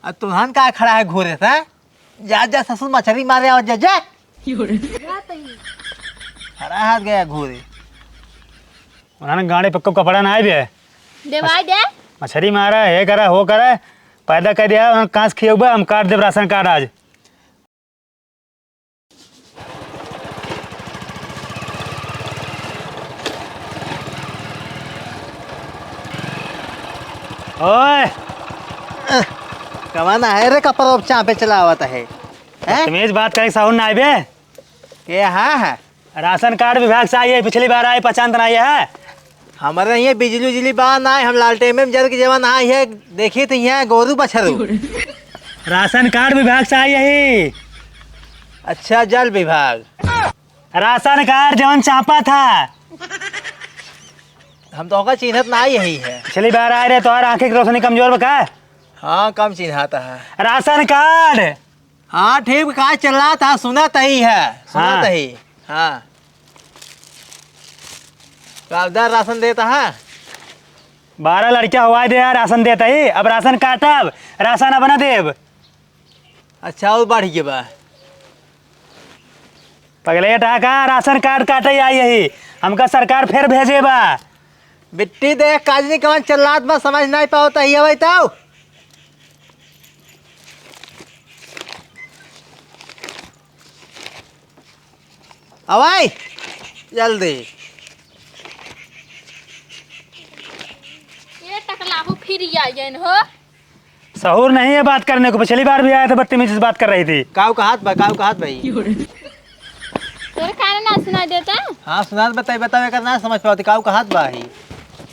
तुहन का खड़ा है घोरे से? जा जा ससुर मछली मारे और जा जा। खड़ा हाथ गया घोरे। उन्होंने गाड़ी पक्का कपड़ा ना आए देवाई दे मछली मारा है करा हो करा पैदा कर दिया कांस खिया हम काट देव राशन कार्ड आज। ओए कमाना है रे कपड़ा चाँ पे चला हुआ है तमीज बात करे साहू ना आए के? हाँ है राशन कार्ड विभाग से आई है, पिछली बार आई पहचान आई है। हमारे यहाँ बिजली उजली बात ना है, हम लालटेन में जल के जवान आई है। देखिए तो यहाँ गोरू बछरू। राशन कार्ड विभाग से आई है। अच्छा जल विभाग राशन कार्ड जवन चापा था हम तो होगा चिन्हत ना यही है। पिछली बार आए रहे तो आंखें की रोशनी कमजोर बका। हाँ कम चिन्हाता है राशन कार्ड। हाँ ठीक कहा चल रहा था सुना तही है सुना तही। हाँ कागदार राशन देता है 12 लड़कियां हुआ दे यार राशन देता ही। अब राशन काटब राशन अब न देव। अच्छा और बढ़ गया बा पगले टाका राशन कार्ड काटे आई यही हमका सरकार फिर भेजे बा। बिट्टी देख काजनी कमान चल रहा बा समझ नहीं पाओ तही है तो अवाई जल्दी। ये टकलाहू फिर आई हो। सहूर नहीं है बात करने को। पिछली बार भी आया था बदतमीजी से बात कर रही थी। काऊ का हाथ भाई तेरे कान ना सुनाई देता है? हाँ सुना बतावे करना समझ पाओ काऊ का हाथ भाई।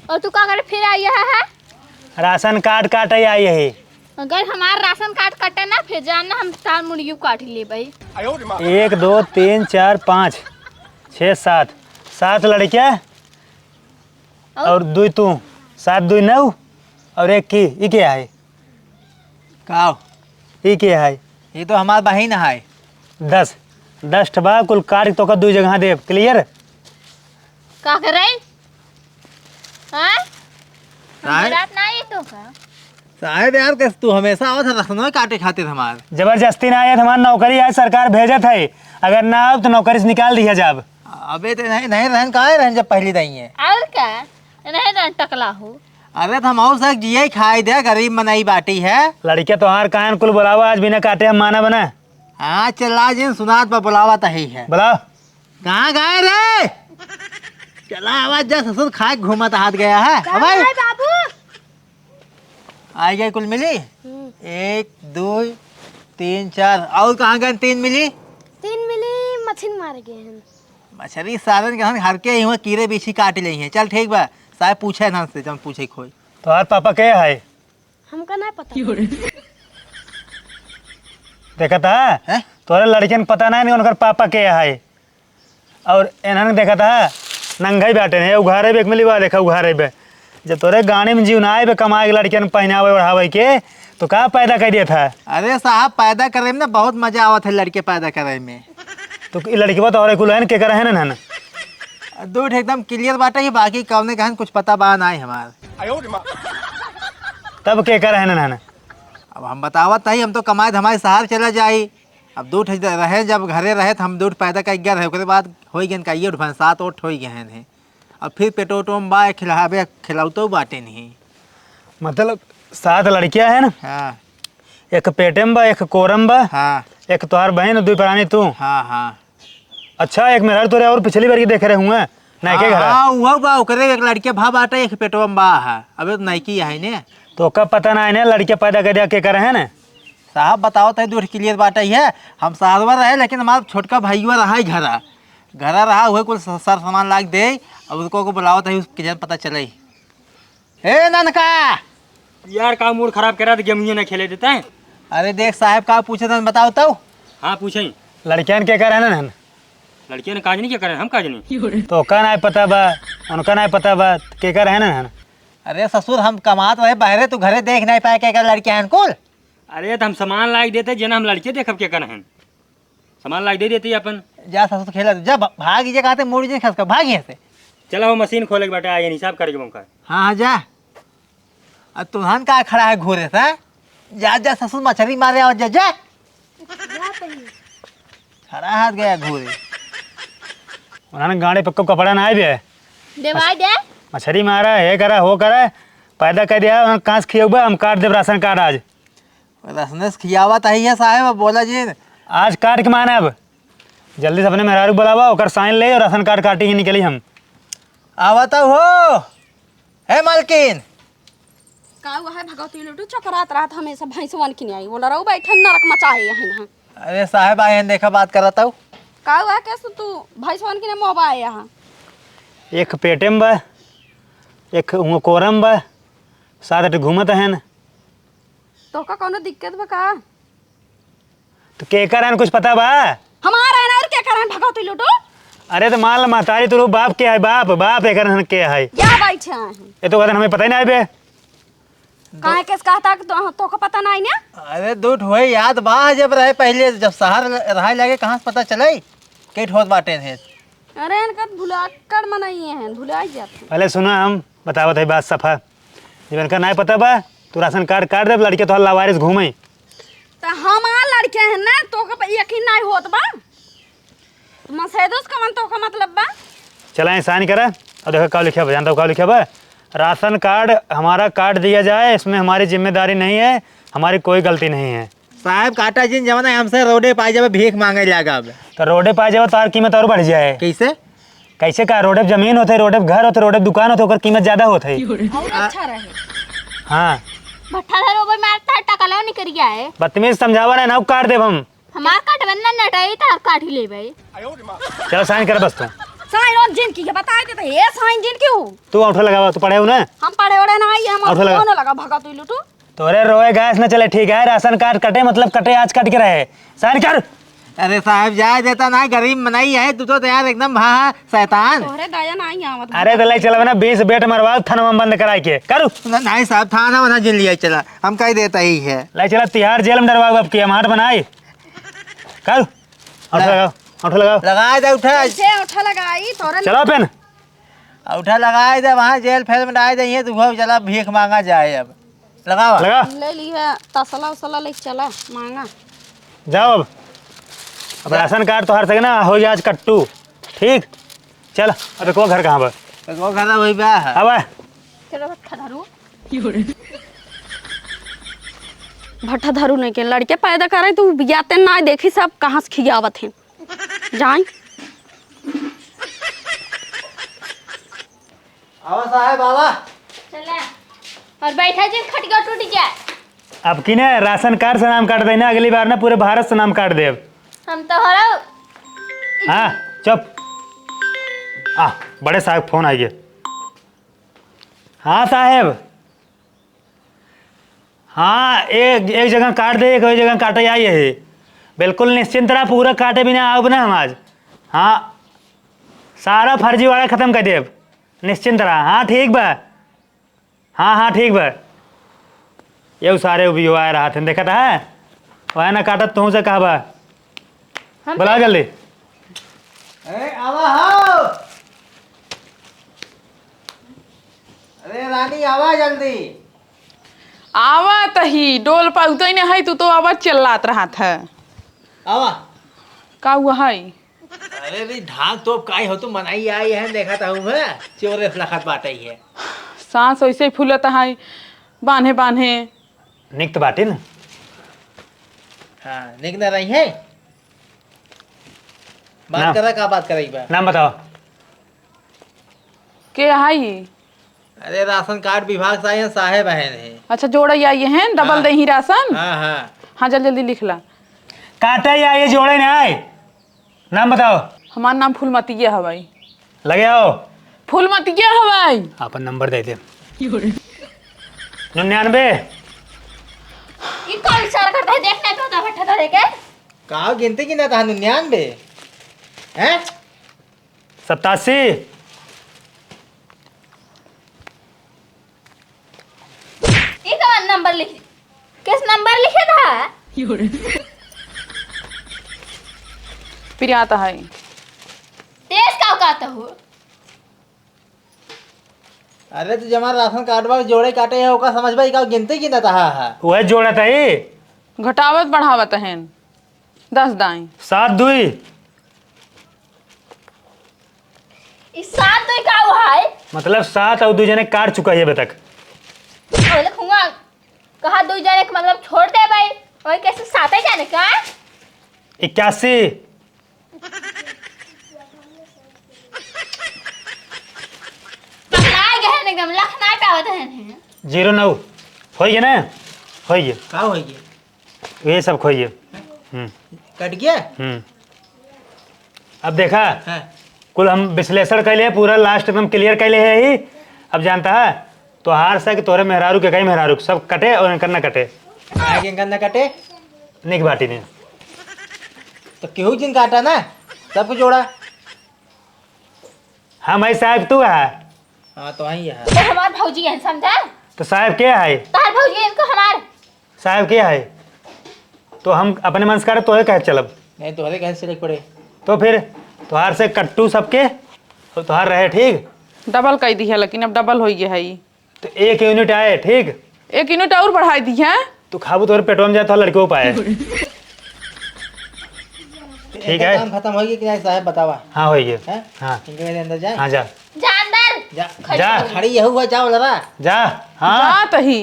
और तू का करे फिर आई है? राशन कार्ड काटे आई यही। अगर हमारा राशन कार्ड कटे ना फिर जाना हम तार मुर्गी काट ले भाई। 1 2 3 4 5 6 7 7 लड़कियां और 2 तू 7 2 9 और 1 की ये क्या है? काऊ ये क्या है? ये तो हमारा बहिन है। 10 ठबा कुल कार्ड तो का 2 जगह दे क्लियर। का करे हां साहब रात ना आई तो का साहब यार कैसे तू हमेशा आवत है रखनो काटे खातिर हमार जबरदस्ती ना आया हमारा नौकरी आज सरकार भेजत है। अगर ना आओ तो नौकरी से निकाल दिया जाब। अबे तो नहीं रहन कहाँ रहन जब पहली दही है। और का नहीं रन टकलाहू। अरे तो हम और सक जिये खाई दे गरीब मनाई बाटी है। लड़कियां तो हार कान कुल बुलावा आज बिना काटे हम माना बना। हाँ चला जिन सुनात पर बुलावा तही है। बुलाओ। कहाँ गए रे? चला आवाज जा ससुर खाए घूमत हाथ गया है। भाई बाबू आई गई कुल मिली 1 2 3 4 और कहाँ गए 3 मिली? 3 मिली मछली मार गए हैं। मछली सालन के हर के हुए कीड़े बीछी काट ली हैं। चल ठीक बा साहब पूछे ना से जब पूछे खोई तो हार पापा के है हमका नहीं पता। देखा था हैं? तोरे लड़कियन पता नहीं उनकर पापा के है। और इन्होंने देखा था नंगा ही बैठे हैं उघारे बेग में लिवा देखा उघारे बे। जब तोरे गाने में जीवनाए बे कमाए के लड़कियन पहनावे ओढ़ावे के तो कहाँ पैदा कर दिया था? अरे साहब पैदा करे में ना बहुत मजा आवत है लड़के पैदा करे में। तो लड़की बात और कुल है के करे है ना दूध एकदम क्लियर बाटे ही बाकी कौने कहन कुछ पता बा नहीं हमार। तब के करे है ना अब हम बतावत नहीं हम तो कमाए हमारे शहर चला जाई। अब दूध रहे जब घरे रहे तो हम दूध पैदा कर गया रहे उसके बाद हो गए का ये 7 8 हो गए हैं। अब फिर पेटो में बा खिलावे खिलाऊ तो बाटे नहीं। मतलब 7 लड़कियां है ना। हाँ एक पेटे में बा एक कोरम बा हाँ एक तोहार बहन 2 प्राणी तू। हाँ हाँ अच्छा एक मेरा तोरे और पिछली बार की देखे रहे हुए नहीं के घर। हाँ वो बा ओकरे एक लड़के भा बाटे एक पेटो में बा है। अबे तो नाइकी है ने तो कब पता ना है लड़कियां पैदा कर दिया के करे है ना। साहब बताओ तो दूध क्लियर बाटे ही है। हम शहरवा रहे लेकिन हमारा छोटका भाईवा रहा ही घरा रहा हुए कुछ सर सामान लाग दे अब उसको को बुलाओ तो उसके जन पता चले। हे ननका यार का मूड खराब करा तो गेम ना खेले देता है। अरे देख साहब का पूछे तो बताओ तो। हाँ पूछे लड़कियां के करे है ना लड़कियों ने काज नहीं क्या करे हम काज नहीं। तो का नहीं पता बा उनका नहीं पता बा के करे है ना। अरे ससुर हम कमात रहे बहरे तू घरे देख नहीं पाए क्या लड़कियां हैं कुल। अरे तो हम सामान लाइक देते जना हम लड़के देखब क्या करे हैं सामान लाइक दे देते अपन। जा ससुर खेला जब भाग जे कहते मुड़ जे खस का भाग यहाँ से। चला वो मशीन खोले के बेटा आगे हिसाब करके मौका। हाँ जा तुहन का खड़ा है घोरे से? जा जा ससुर मछली मारे और जा जा खड़ा हाथ गया घूरे। उन्होंने गाड़ी पक्को कपड़ा ना बे देवाई दे मछली मारा है करा हो करा पैदा कर दिया उन्होंने कांस खिएबा हम काट देव राशन कार्ड आज रसने से खियावत आई है साहेब। अब बोला जी आज काट के माने अब जल्दी से अपने मेहरारू बुलावा ओकर साइन ले और राशन कार्ड काटी के निकली हम आवता हो है मालकिन। का हुआ है भगवती लुटू चकरात रात हमेशा भैंसवन की नहीं आई बोला रहू बैठे नरक मचाए यहाँ ना अरे साहेब आए हैं देखा बात करता हूँ। का हुआ कैसे तू भैंसवन की नहीं मोबा आए यहाँ एक पेटे में बा एक कोरम बा साथ घूमत है न तो का कोनो दिक्कत बा का तो केकर है कुछ पता बा। हमारा है ना और क्या करें भगवती लुटू अरे तो मान ला महतारी तो बाप के है बाप बाप एक के है क्या बैठे हैं ये तो कहते हमें पता ही नहीं बे। काहे केस कहता कि तो का पता नहीं ना अरे दूठ हुए याद बा जब रहे पहले जब शहर रहे लगे कहाँ से पता चले कई ठोस बाटे है। अरे इनका भुला कर मनाइए हैं भुलाई जाते पहले सुना हम बतावत है बात सफा जब इनका नहीं पता बा तू राशन कार्ड काट दे लड़के तो लावारिस घूमे तो हमार लड़के हैं ना तो का यकीन नहीं होत बा मसेदुस का मन तो का मतलब बा चला साइन करा और देखो क्या लिखा बा जानता हूँ क्या लिखा बा राशन कार्ड हमारा काट दिया जाए इसमें हमारी जिम्मेदारी नहीं है हमारी कोई गलती नहीं है। साहब काटा जिन जमाना हमसे रोडे पाई जब भीख मांगे जाएगा। अब तो रोडे पाए जाए तो कीमत और बढ़ जाए कैसे कैसे का रोडे जमीन होते रोडे घर होते रोडे दुकान होते ओकर कीमत ज्यादा होते और अच्छा रहे हाँ भट्ठा धरो भाई मारता है टकला नहीं कर गया है बदतमीज समझावा ना ना काट देव हम हमार काट बनना नटाई तार काट ही ले भाई। चलो साइन कर बस तू साइन और जिन की है बता देते ये साइन जिन क्यों तू अंगूठा लगावा तू पढ़े हो ना हम पढ़े ओढ़े ना आई हम और लगा। कौन लगा भगवती लुटू तोरे रोए गैस न चले ठीक है राशन कार्ड कटे मतलब कटे आज कट के रहे साइन कर। अरे साहब जाए देता ना गरीब मनाई है तू तो यार एकदम भा शैतान। तोहरे दया नहीं आवत अरे तो ले चला ना 20 बेट मरवा थनवा बंद कराई के करू नहीं साहब थाना वना जिल लिया चला हम कह देता ही है। ले चला तिहाड़ जेल में डरवा अब की हम हाथ बनाई कर अंगूठा लगाओ अंगूठा लगाओ लगाए दे उठा से उठा लगाई तोरे चलो पेन उठा लगाए दे वहाँ जेल फेल में डाल दे तू घर चला भीख मांगा जाए। अब लगावा लगा ले ली है तसला उसला ले चला मांगा जाओ अब राशन कार्ड तो हर सके ना हो जाए आज कट्टू ठीक चल अबे को घर कहाँ पर वो खाना वही बा है। अब चलो भट्ठा धरो भट्ठा धरू नहीं के लड़के पैदा करे तू बियाते ना देखी सब कहाँ से खियावत है जाए आवा साहब आवा चला और बैठा जी खटिया टूट जाए। अब की ना राशन कार्ड से नाम काट देना अगली बार ना पूरे भारत से नाम काट दे हम तो हो रहा हाँ चुप बड़े साहब फोन आइए। हाँ साहेब हाँ एक जगह काट दे एक जगह काटे आई है बिल्कुल निश्चिंत रहा पूरा काटे बिना आओ ना हम आज हाँ सारा फर्जी वाला ख़त्म कर देव निश्चिंत रहा। हाँ ठीक बा हाँ ठीक बा ये सारे भी आ रहा थे देखा था वह ना काटत तू से कहा बा बुला जल्दी। अरे आवा हो अरे रानी आवा जल्दी आवा ही डोल पाउत नहीं है तू तो आवाज चिल्लात रहा था आवा। का हुआ है अरे रे ढाक तो काय हो तू मनाई आई है देखा था हूँ चोरे लखत बाटे है सांस ऐसे ही फूलत है बांधे बांधे निकट बाटे ना हाँ निक न रही है ना। बात करा का बात कराई बा। नाम बताओ के है अरे राशन कार्ड विभाग से आए हैं साहेब बहन है। अच्छा जोड़ा आइए हैं डबल हाँ। दे ही राशन हाँ हाँ जल्दी जल्दी लिख ला काटा या ये जोड़े ना आए नाम बताओ। हमारा नाम फूलमतिया हवाई लगे आओ फूलमतिया हवाई अपन नंबर दे दे 99 ये कौन सारा करता है देखना तो होता भट्ठा धरे के कहा गिनती की ना था 99 हैं 87 ये कौन नंबर लिख किस नंबर लिखे था फिर आता है तेज का कहता हो अरे तो जमा राशन कार्ड बा जोड़े काटे है ओका समझ भाई का गिनते की ना तहा है वह जोड़ा था ये घटावत बढ़ावत हन 10 दाई 7 2 इस साथ तो का हुआ है मतलब 7 और 2 जने काट चुका है अभी तक। और लिखूंगा कहा 2 जाने का मतलब छोड़ दे भाई और कैसे साथ ही जाने का 81 पकड़ा गए हैं एकदम लखना पावत हैं 09 होइए ना होइए का हो गया ये सब खोइए। कट गया अब देखा हाँ। कुल हम विश्लेषण कैले पूरा लास्ट एकदम क्लियर कैले है ही। अब जानता है तो हार सा कि तोरे मेहरारू के कई मेहरारू सब कटे और इनकर न कटे आगे गन्ना कटे निक बाटी ने तो केहू जिन काटा ना सबको जोड़ा। हम है साहब तू है हाँ तो वही है तो हमार भौजी हैं समझा तो साहब के है तार भौजी हैं इनको हमार साहब के है तो हम अपने मन से करे तो कहे चलब नहीं तो हरे कैसे सिलेक्ट पड़े तो फिर तोहार से कट्टू सबके और तोहार रहे ठीक डबल कह दी है लेकिन अब डबल हो गया है ई। तो 1 यूनिट आए ठीक 1 यूनिट और बढ़ाई दी है तू खाबू तोहरे पेटवा में जाए तो लड़के को पाए ठीक है काम खत्म हो गया कि नहीं साहब बतावा हाँ होइए हैं हाँ इनके मेरे अंदर जाए हाँ जा जानदार जा जा खड़ी यही हुआ जाओ लड़ा जा हाँ जा तही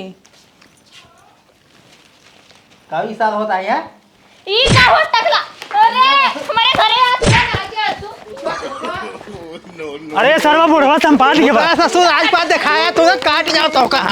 काफी साल होता है यार ई का हो टकला अरे हमारे घरे आ गया तू अरे सर्व बुढ़वा संपाद के बाद ससुर आज बात दिखाया तो काट जाओ तो का